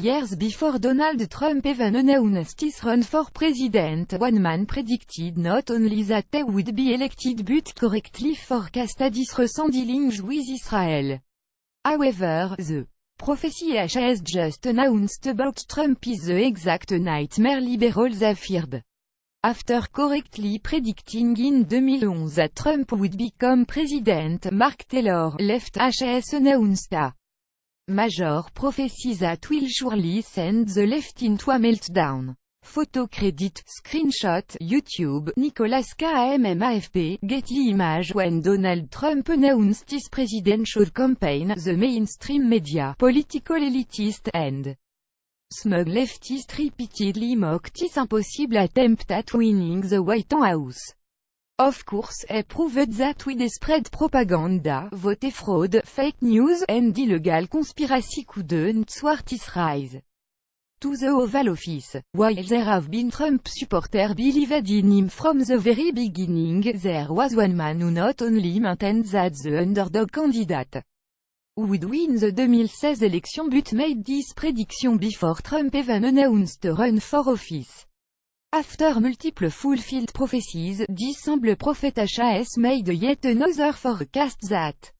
years before Donald Trump even announced his run for president, one man predicted not only that he would be elected but correctly forecasted his recent dealings with Israel. However, the prophecy has just announced about Trump is the exact nightmare liberals have feared. After correctly predicting in 2011 that Trump would become president, Mark Taylor, left has announced a major prophecy that will surely send the left into a meltdown. Photo credit, screenshot, YouTube, Nicolas Kamm AFP, Getty Images. When Donald Trump announced his presidential campaign, the mainstream media, political elitist, and smug leftist repeatedly mocked his impossible attempt at winning the White House. Of course, he proved that they spread propaganda, vote fraud, fake news, and illegal conspiracy couldn't thwart his rise to the Oval Office. While there have been Trump supporters believed in him from the very beginning, there was one man who not only maintained that the underdog candidate would win the 2016 election but made this prediction before Trump even announced a run for office. After multiple fulfilled prophecies, December prophet has made yet another forecast that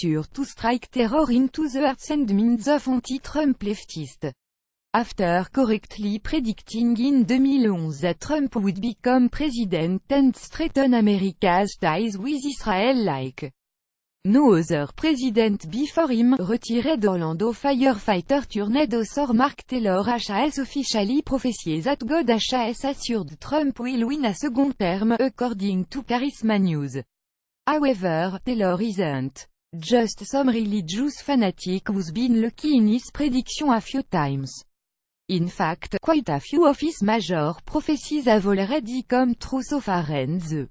sure to strike terror into the hearts and minds of anti-Trump leftists. After correctly predicting in 2011 that Trump would become president and strengthen America's ties with Israel like no other president before him, retired Orlando firefighter Tornado Mark Taylor has officially prophesied that God has assured Trump will win a second term, according to Charisma News. However, Taylor isn't just some religious fanatic who's been lucky in his prediction a few times. In fact, quite a few of his major prophecies have already come true so far and the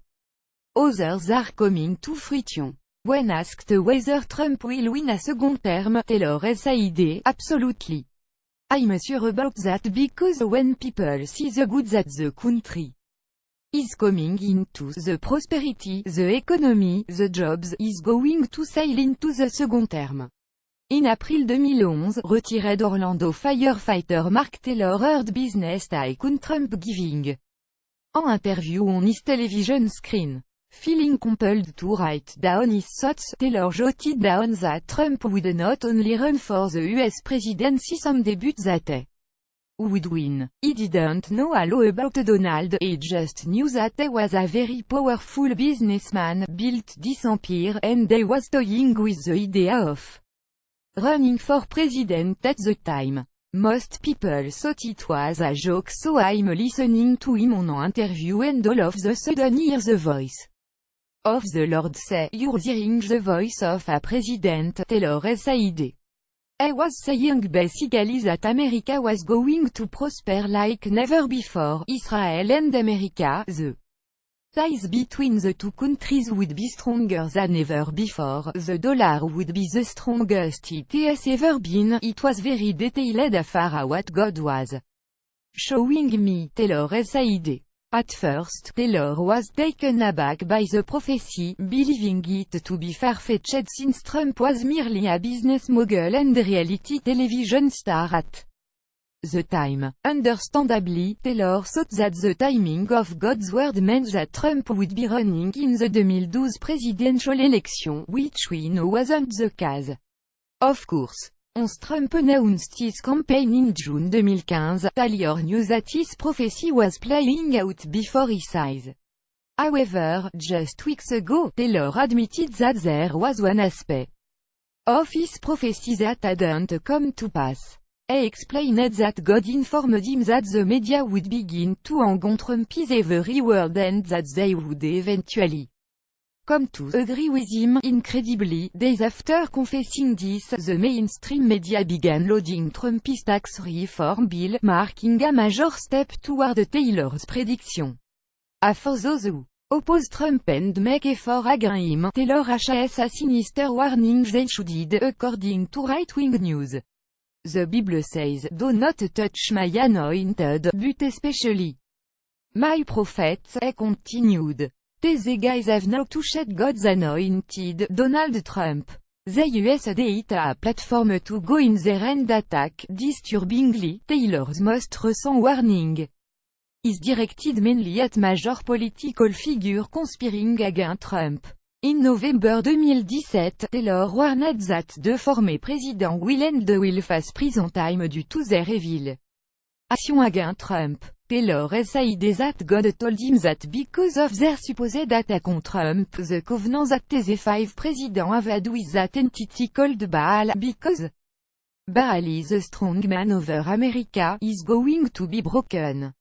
others are coming to fruition. When asked whether Trump will win a second term, Taylor said, "Absolutely. I'm sure about that because when people see the good that the country is coming into, the prosperity, the economy, the jobs, is going to sail into the second term." In April 2011, retired Orlando firefighter Mark Taylor heard business tycoon Trump giving an interview on his television screen. Feeling compelled to write down his thoughts, Taylor jotted down that Trump would not only run for the US presidency someday but that he would win. He didn't know a lot about Donald, he just knew that he was a very powerful businessman, built this empire, and he was toying with the idea of running for president at the time. Most people thought it was a joke, so I'm listening to him on an interview and all of the sudden hear the voice of the Lord say, "You're hearing the voice of a president," Taylor said. He was saying basically that America was going to prosper like never before, Israel and America, the ties between the two countries would be stronger than ever before, the dollar would be the strongest it has ever been. It was very detailed as far as what God was showing me, Taylor said. At first, Taylor was taken aback by the prophecy, believing it to be far-fetched since Trump was merely a business mogul and reality television star at the time. Understandably, Taylor thought that the timing of God's word meant that Trump would be running in the 2012 presidential election, which we know wasn't the case. Of course, once Trump announced his campaign in June 2015, Taylor knew that his prophecy was playing out before his eyes. However, just weeks ago, Taylor admitted that there was one aspect of his prophecy that hadn't come to pass. He explained that God informed him that the media would begin to hang on Trump's every word and that they would eventually come to agree with him. Incredibly, days after confessing this, the mainstream media began loading Trump's tax reform bill, marking a major step toward Taylor's prediction. As for those who oppose Trump and make effort against him, Taylor has a sinister warning they should heed, according to right-wing news. The Bible says, "Do not touch my anointed, but especially my prophets," he continued. "These guys have now touched God's anointed, Donald Trump. The US data platform to go in there and attack, disturbingly, Taylor's most recent warning is directed mainly at major political figure conspiring against Trump. In November 2017, Taylor warned that the former president will face prison time due to their evil action against Trump. Taylor said that God told him that because of their supposed attack on Trump, the covenant that the five president had with that entity called Baal, because Baal is a strong man over America, is going to be broken.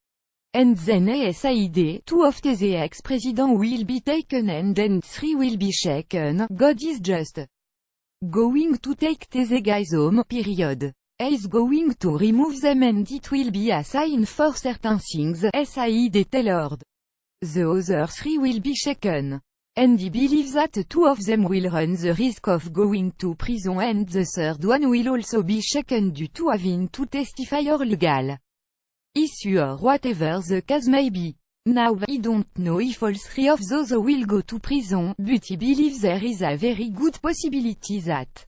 And then he said, 2 of the ex-president will be taken and then 3 will be shaken. God is just going to take the guys home, period. He is going to remove them and it will be a sign for certain things, said Taylor. The other 3 will be shaken. And he believes that 2 of them will run the risk of going to prison and the third one will also be shaken due to having to testify or legal issue or whatever the case may be. Now, I don't know if all 3 of those will go to prison, but he believes there is a very good possibility that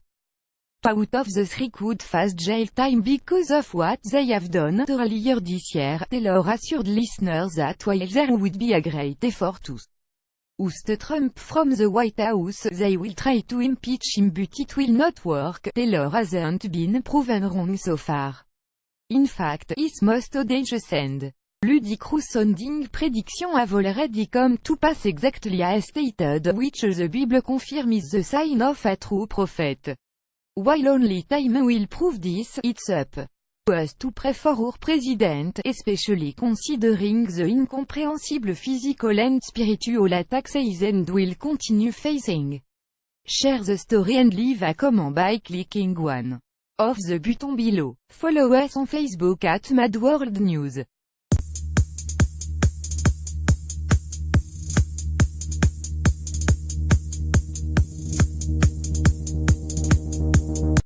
2 out of the 3 could face jail time because of what they have done earlier this year. Taylor assured listeners that while there would be a great effort to oust Trump from the White House, they will try to impeach him but it will not work. Taylor hasn't been proven wrong so far. In fact, his most audacious and ludicrous-sounding prediction have already come to pass exactly as stated, which the Bible confirms is the sign of a true prophet. While only time will prove this, it's up to us to pray for our president, especially considering the incomprehensible physical and spiritual attacks he and will continue facing. Share the story and leave a comment by clicking one of the buttons below. Follow us on Facebook at Mad World News.